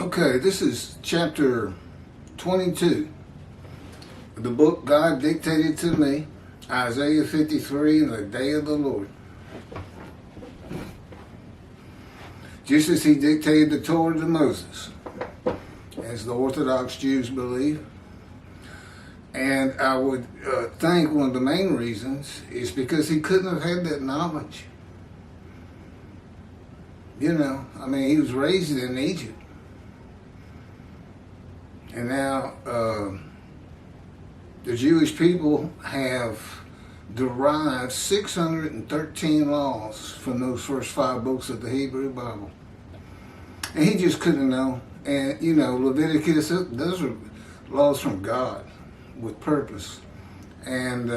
Okay, this is chapter 22. The book God dictated to me, Isaiah 53, in the day of the Lord. Just as he dictated the Torah to Moses, as the Orthodox Jews believe. And I would think one of the main reasons is because he couldn't have had that knowledge. You know, I mean, he was raised in Egypt. And now the Jewish people have derived 613 laws from those first 5 books of the Hebrew Bible. And he just couldn't know. And, you know, Leviticus, those are laws from God with purpose. And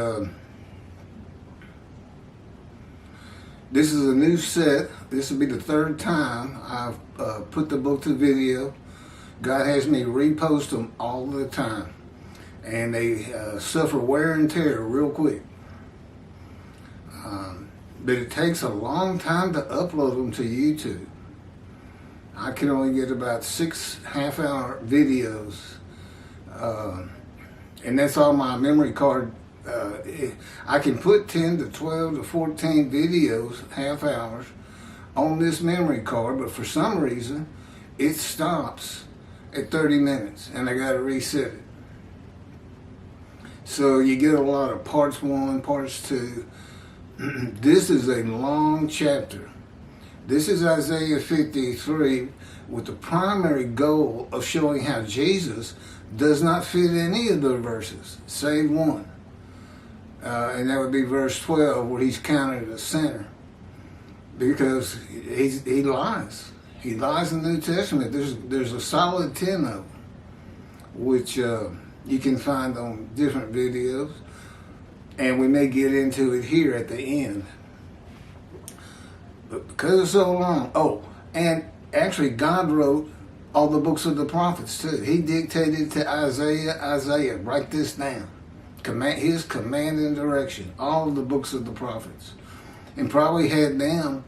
this is a new set. This will be the 3rd time I've put the book to video. God has me repost them all the time. And they suffer wear and tear real quick. But it takes a long time to upload them to YouTube. I can only get about 6 half-hour videos. And that's all my memory card. I can put 10 to 12 to 14 videos, half hours, on this memory card, but for some reason, it stops at 30 minutes, and I got to reset it. So you get a lot of parts 1, parts 2. This is a long chapter. This is Isaiah 53 with the primary goal of showing how Jesus does not fit any of the verses, save one. And that would be verse 12, where he's counted as sinner. Because he lies. He lies in the New Testament. There's a solid 10 of them, which you can find on different videos. And we may get into it here at the end. But because it's so long, and actually God wrote all the books of the prophets too. He dictated to Isaiah, write this down. His command and direction, all of the books of the prophets. And probably had them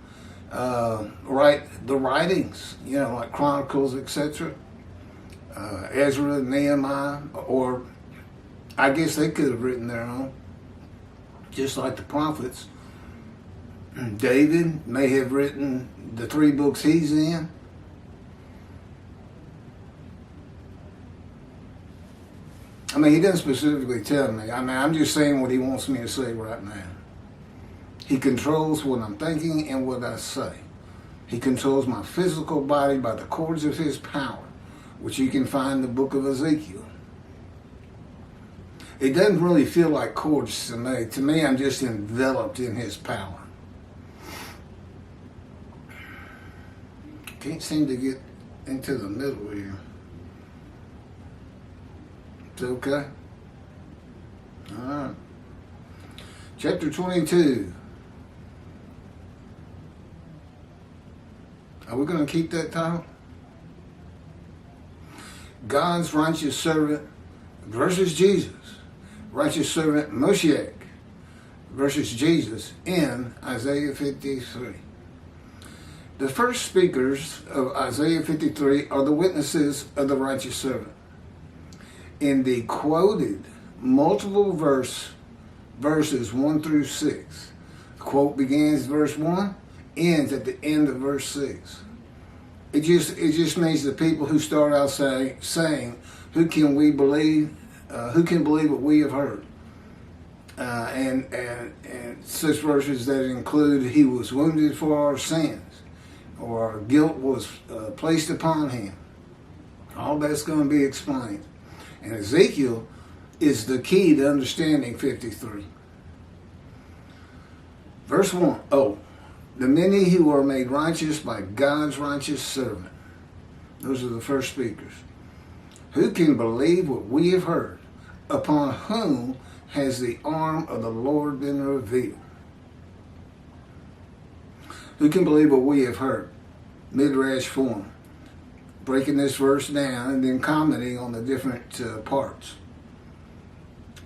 write the writings, you know, like Chronicles, etc. Ezra, Nehemiah, or I guess they could have written their own, just like the prophets. David may have written the 3 books he's in. I mean, he doesn't specifically tell me. I mean, I'm just saying what he wants me to say right now. He controls what I'm thinking and what I say. He controls my physical body by the cords of his power, which you can find in the book of Ezekiel. It doesn't really feel like cords to me. To me, I'm just enveloped in his power. Can't seem to get into the middle here. It's okay. All right. Chapter 22. Are we going to keep that title? God's righteous servant versus Jesus. Righteous servant Moshiach versus Jesus in Isaiah 53. The first speakers of Isaiah 53 are the witnesses of the righteous servant. In the quoted multiple verses 1 through 6, the quote begins verse 1, ends at the end of verse 6. It just means the people who start out saying, who can believe what we have heard? And such verses that include, he was wounded for our sins, or our guilt was placed upon him. All that's going to be explained. And Ezekiel is the key to understanding 53. Verse 1, the many who are made righteous by God's righteous servant. Those are the first speakers. Who can believe what we have heard? Upon whom has the arm of the Lord been revealed? Who can believe what we have heard? Midrash form. Breaking this verse down and then commenting on the different parts.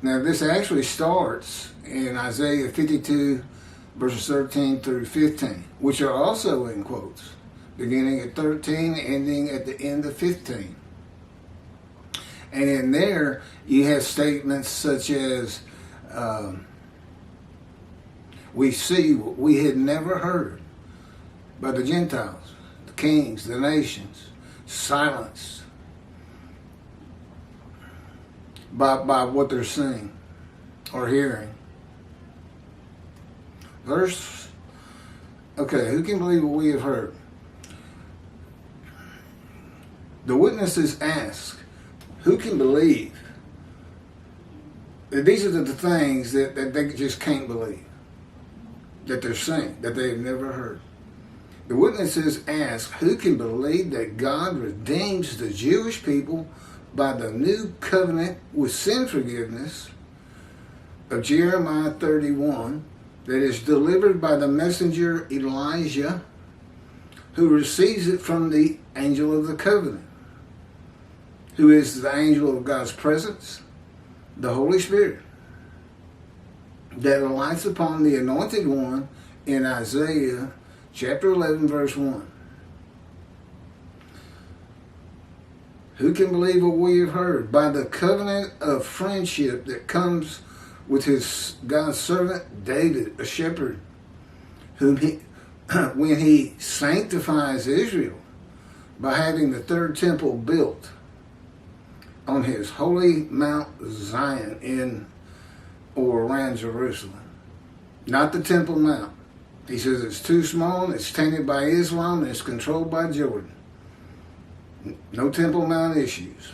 Now this actually starts in Isaiah 52 verses 13 through 15, which are also in quotes. beginning at 13, ending at the end of 15. And in there, you have statements such as, we see what we had never heard by the Gentiles, the kings, the nations, silenced by what they're seeing or hearing. Verse, okay, who can believe what we have heard? The witnesses ask, who can believe? These are the things that they just can't believe, that they're saying, that they've never heard. The witnesses ask, who can believe that God redeems the Jewish people by the new covenant with sin forgiveness of Jeremiah 31 that is delivered by the messenger Elijah, who receives it from the angel of the covenant, who is the angel of God's presence, the Holy Spirit, that alights upon the anointed one in Isaiah chapter 11, verse 1. Who can believe what we have heard? By the covenant of friendship that comes with his God's servant David, a shepherd, whom he, when he sanctifies Israel by having the third temple built on his holy Mount Zion in or around Jerusalem. Not the Temple Mount. He says it's too small, it's tainted by Islam, and it's controlled by Jordan. No Temple Mount issues.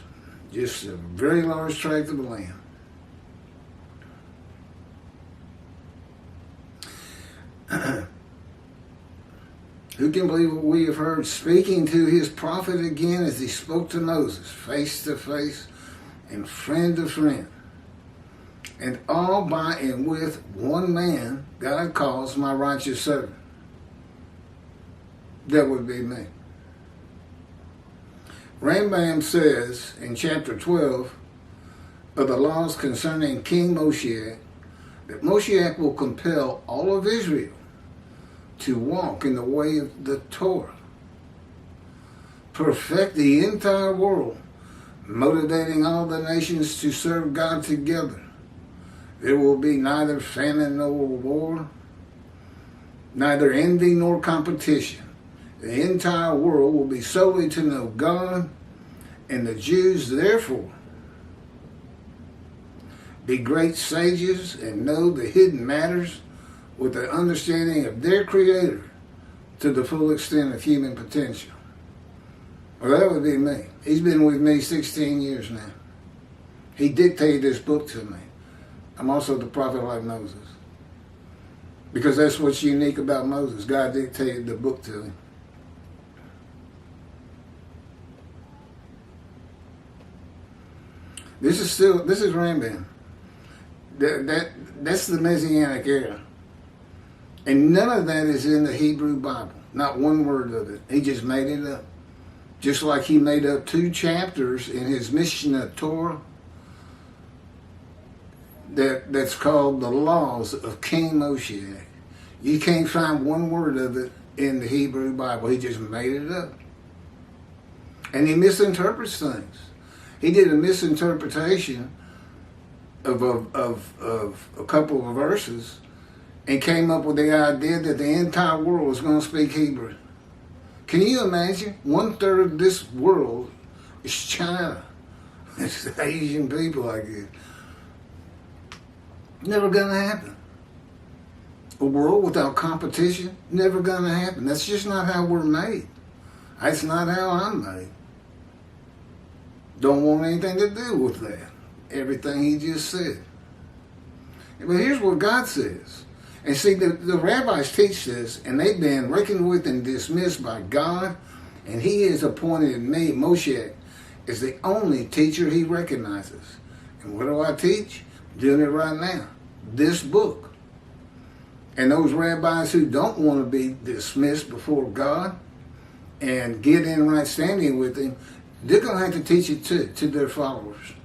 Just a very large tract of land. Who can believe what we have heard? Speaking to his prophet again as he spoke to Moses, face to face and friend to friend. And all by and with one man God calls my righteous servant. That would be me. Rambam says in chapter 12 of the laws concerning King Moshiach that Moshiach will compel all of Israel to walk in the way of the Torah, perfect the entire world, motivating all the nations to serve God together. There will be neither famine nor war, neither envy nor competition. The entire world will be solely to know God, and the Jews, therefore, be great sages and know the hidden matters with the understanding of their Creator to the full extent of human potential. Well, that would be me. He's been with me 16 years now. He dictated this book to me. I'm also the prophet like Moses. Because that's what's unique about Moses. God dictated the book to him. This is Rambam. That's the Messianic era. And none of that is in the Hebrew Bible. Not one word of it. He just made it up. Just like he made up 2 chapters in his Mishnah Torah that's called the Laws of King Moshiach. You can't find one word of it in the Hebrew Bible. He just made it up. And he misinterprets things. He did a misinterpretation of a couple of verses and came up with the idea that the entire world was going to speak Hebrew. Can you imagine? 1/3 of this world is China. It's Asian people, I guess. Never gonna happen. A world without competition, never gonna happen. That's just not how we're made. That's not how I'm made. Don't want anything to do with that. Everything he just said. But here's what God says. And see, the rabbis teach this, and they've been reckoned with and dismissed by God, and he has appointed me, Moshiach, as the only teacher he recognizes. And what do I teach? I'm doing it right now. This book. And those rabbis who don't want to be dismissed before God and get in right standing with him, they're going to have to teach it to their followers.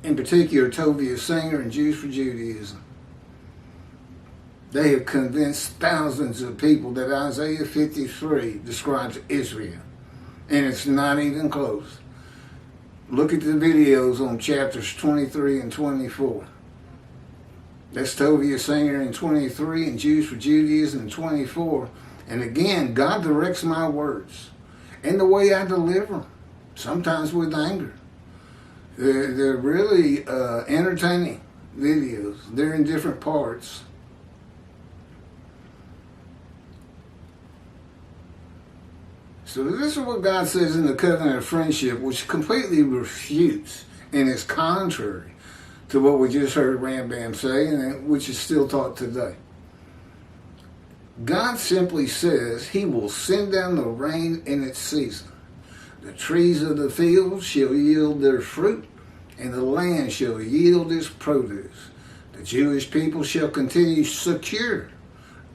In particular, Tovia Singer and Jews for Judaism. They have convinced thousands of people that Isaiah 53 describes Israel. And it's not even close. Look at the videos on chapters 23 and 24. That's Tovia Singer in 23 and Jews for Judaism in 24. And again, God directs my words and the way I deliver them, sometimes with anger. They're really entertaining videos. They're in different parts. So this is what God says in the covenant of friendship, which completely refutes and is contrary to what we just heard Rambam say, and which is still taught today. God simply says he will send down the rain in its season. The trees of the field shall yield their fruit, and the land shall yield its produce. The Jewish people shall continue secure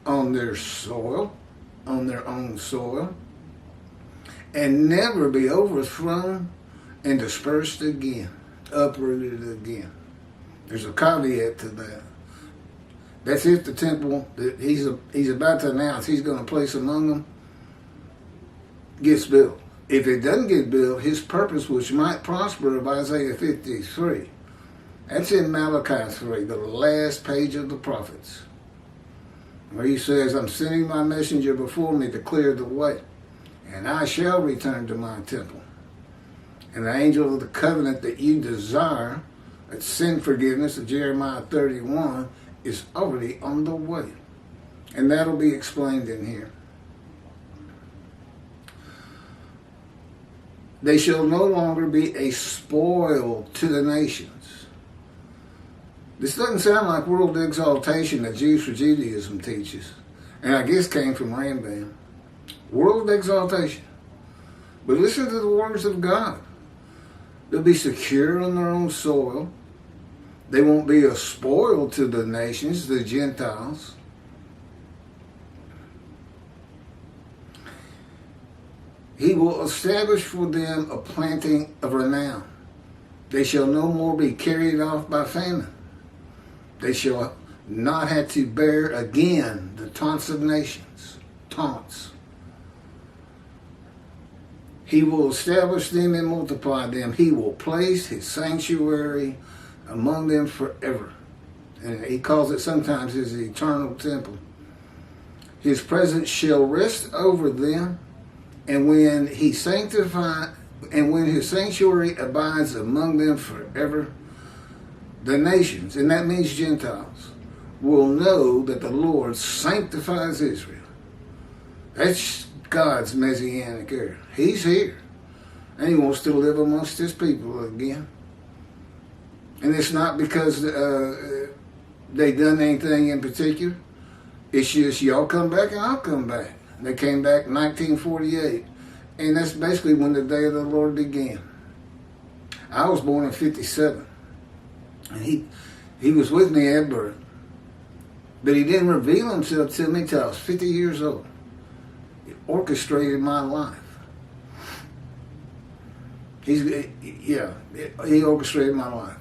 on their soil, on their own soil, and never be overthrown and dispersed again, uprooted again. There's a caveat to that. That's if the temple that he's about to announce he's going to place among them gets built. If it doesn't get built, his purpose, which might prosper, of Isaiah 53, that's in Malachi 3, the last page of the prophets, where he says, I'm sending my messenger before me to clear the way, and I shall return to my temple. And the angel of the covenant that you desire, that sin forgiveness of Jeremiah 31, is already on the way. And that'll be explained in here. They shall no longer be a spoil to the nations. This doesn't sound like world exaltation that Jews for Judaism teaches. And I guess came from Rambam. World exaltation. But listen to the words of God. They'll be secure on their own soil. They won't be a spoil to the nations, the Gentiles. He will establish for them a planting of renown. They shall no more be carried off by famine. They shall not have to bear again the taunts of nations. Taunts. He will establish them and multiply them. He will place his sanctuary among them forever. And he calls it sometimes his eternal temple. His presence shall rest over them, and when his sanctuary abides among them forever, the nations, and that means Gentiles, will know that the Lord sanctifies Israel. That's God's Messianic era. He's here. And he wants to live amongst his people again. And it's not because they done anything in particular. It's just y'all come back and I'll come back. They came back in 1948. And that's basically when the day of the Lord began. I was born in 57. And he was with me at birth. But he didn't reveal himself to me till I was 50 years old. He orchestrated my life. He orchestrated my life.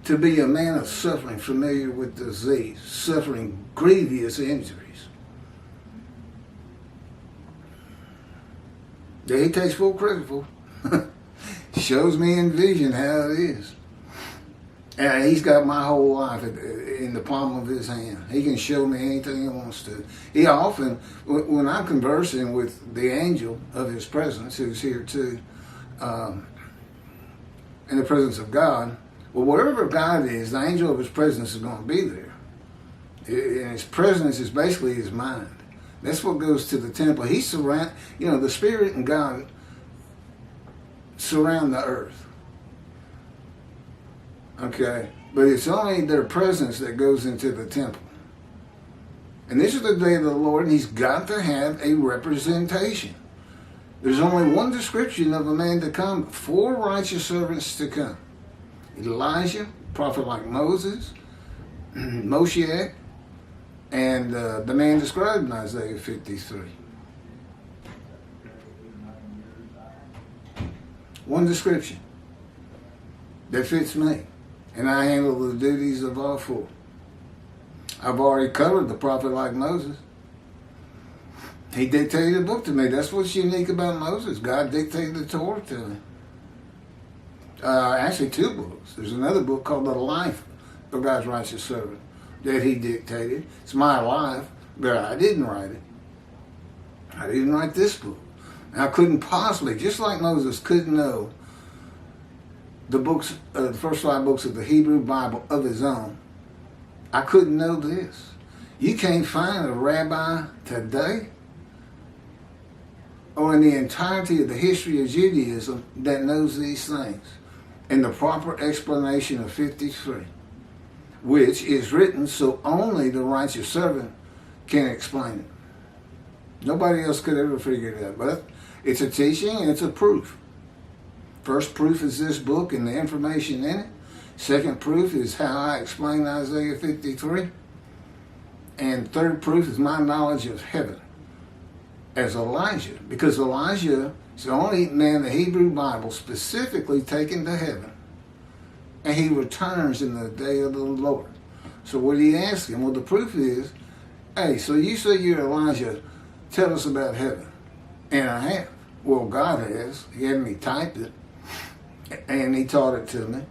To be a man of suffering, familiar with disease, suffering grievous injuries. That he takes full credit for. Shows me in vision how it is. And he's got my whole life in the palm of his hand. He can show me anything he wants to. He often, when I'm conversing with the angel of his presence, who's here too, in the presence of God, well, wherever God is, the angel of his presence is going to be there. And his presence is basically his mind. That's what goes to the temple. The Spirit and God surround the earth. Okay? But it's only their presence that goes into the temple. And this is the day of the Lord, and he's got to have a representation. There's only one description of a man to come, 4 righteous servants to come. Elijah, prophet like Moses, Moshiach, and the man described in Isaiah 53. One description that fits me, and I handle the duties of all 4. I've already covered the prophet like Moses. He dictated a book to me. That's what's unique about Moses. God dictated the Torah to him. Actually, 2 books. There's another book called The Life of God's Righteous Servant that he dictated. It's my life, but I didn't write it. I didn't write this book. And I couldn't possibly, just like Moses couldn't know the books, the first 5 books of the Hebrew Bible of his own, I couldn't know this. You can't find a rabbi today or in the entirety of the history of Judaism that knows these things in the proper explanation of 53, which is written so only the righteous servant can explain it. Nobody else could ever figure it out, but it's a teaching and it's a proof. First proof is this book and the information in it. Second proof is how I explain Isaiah 53. And third proof is my knowledge of heaven as Elijah, because Elijah is the only man in the Hebrew Bible specifically taken to heaven, and he returns in the day of the Lord. So what do you ask him? Well, the proof is, hey, so you say you're Elijah, tell us about heaven. And I have. Well, God has. He had me typed it, and he taught it to me.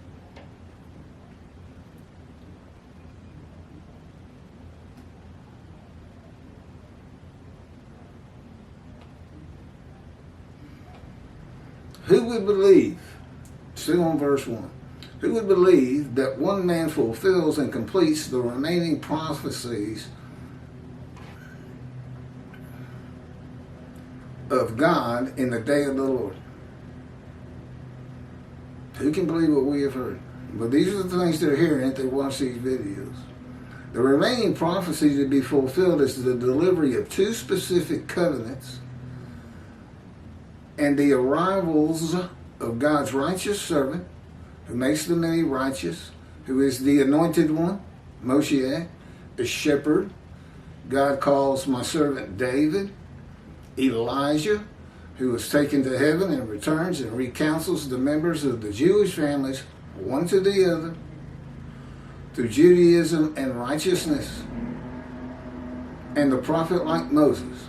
Who would believe, still on verse 1, who would believe that one man fulfills and completes the remaining prophecies of God in the day of the Lord? Who can believe what we have heard? But these are the things they're hearing if they watch these videos. The remaining prophecy to be fulfilled is the delivery of 2 specific covenants and the arrivals of God's righteous servant, who makes the many righteous, who is the anointed one, Moshiach, the shepherd. God calls my servant David, Elijah, who was taken to heaven and returns and recounsels the members of the Jewish families, one to the other, through Judaism and righteousness. And the prophet like Moses,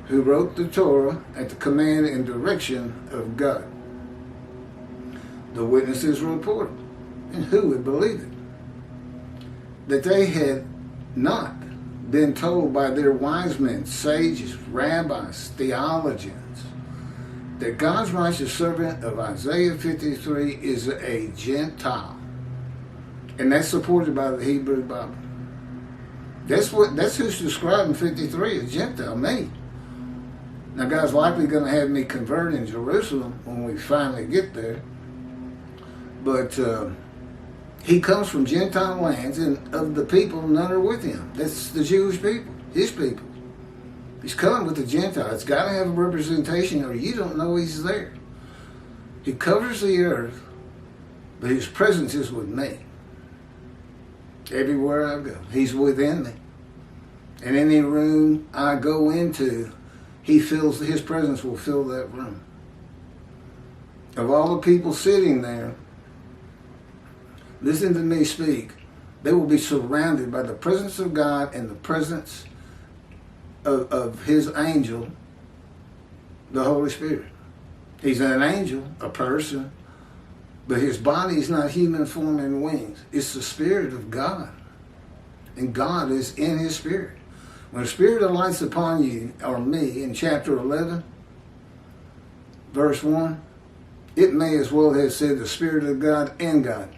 who wrote the Torah at the command and direction of God. The witnesses reported, and who would believe it, that they had not been told by their wise men, sages, rabbis, theologians, that God's righteous servant of Isaiah 53 is a Gentile. And that's supported by the Hebrew Bible. That's who's describing 53 as Gentile, me. Now, God's likely going to have me convert in Jerusalem when we finally get there. But he comes from Gentile lands, and of the people, none are with him. That's the Jewish people, his people. He's coming with the Gentiles. It's got to have a representation, or you don't know he's there. He covers the earth, but his presence is with me. Everywhere I go, he's within me. And any room I go into, his presence will fill that room. Of all the people sitting there, listen to me speak, they will be surrounded by the presence of God and the presence of his angel, the Holy Spirit. He's an angel, a person, but his body is not human form and wings. It's the Spirit of God. And God is in his Spirit. When the Spirit alights upon you, or me, in chapter 11, verse 1, it may as well have said the Spirit of God and God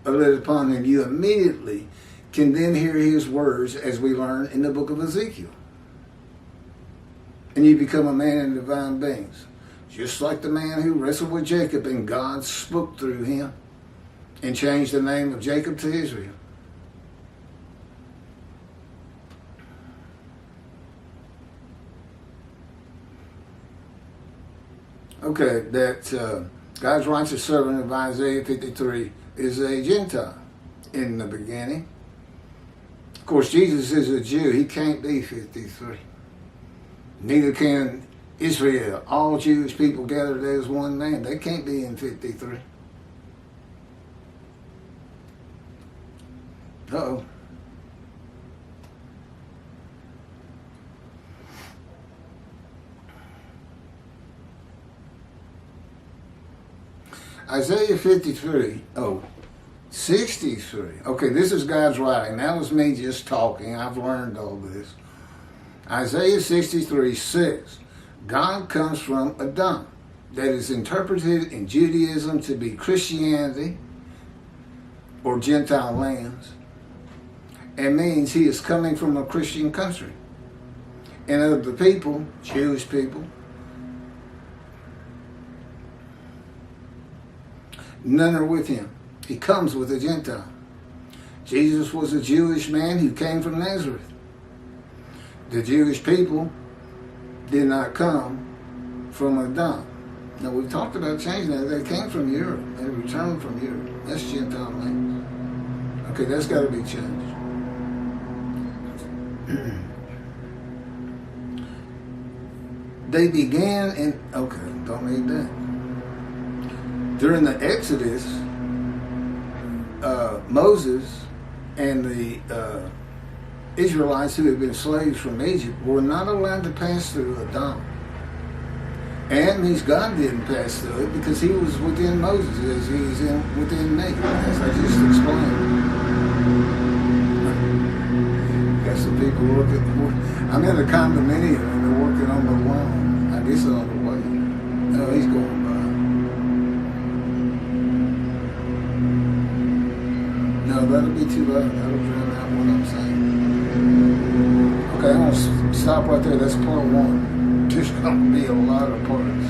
are lit upon him. You immediately can then hear his words, as we learn in the book of Ezekiel. And you become a man in divine beings. Just like the man who wrestled with Jacob, and God spoke through him and changed the name of Jacob to Israel. Okay, that God's righteous servant of Isaiah 53 is a Gentile in the beginning. Of course, Jesus is a Jew. He can't be 53. Neither can Israel. All Jewish people gathered as one man. They can't be in 53. Uh-oh. Isaiah 53, 63. Okay, this is God's writing. That was me just talking. I've learned all this. Isaiah 63 says, God comes from Adam. That is interpreted in Judaism to be Christianity or Gentile lands. It means he is coming from a Christian country. And of the people, Jewish people, none are with him. He comes with a Gentile. Jesus was a Jewish man who came from Nazareth. The Jewish people did not come from Adam. Now, we've talked about changing that. They came from Europe. They returned from Europe. That's Gentile lands. Okay, that's got to be changed. They began in, okay, don't need that. During the Exodus, Moses and the Israelites who had been slaves from Egypt were not allowed to pass through Adam. And means God didn't pass through it because he was within Moses as he is within me, as I just explained. Got some people working. I'm in a condominium and they're working on the lawn. I guess on the way. No, he's going by. No, that'll be too loud. That'll drown out what I'm saying. Okay, I'm going to stop right there. That's part one. There's going to be a lot of parts.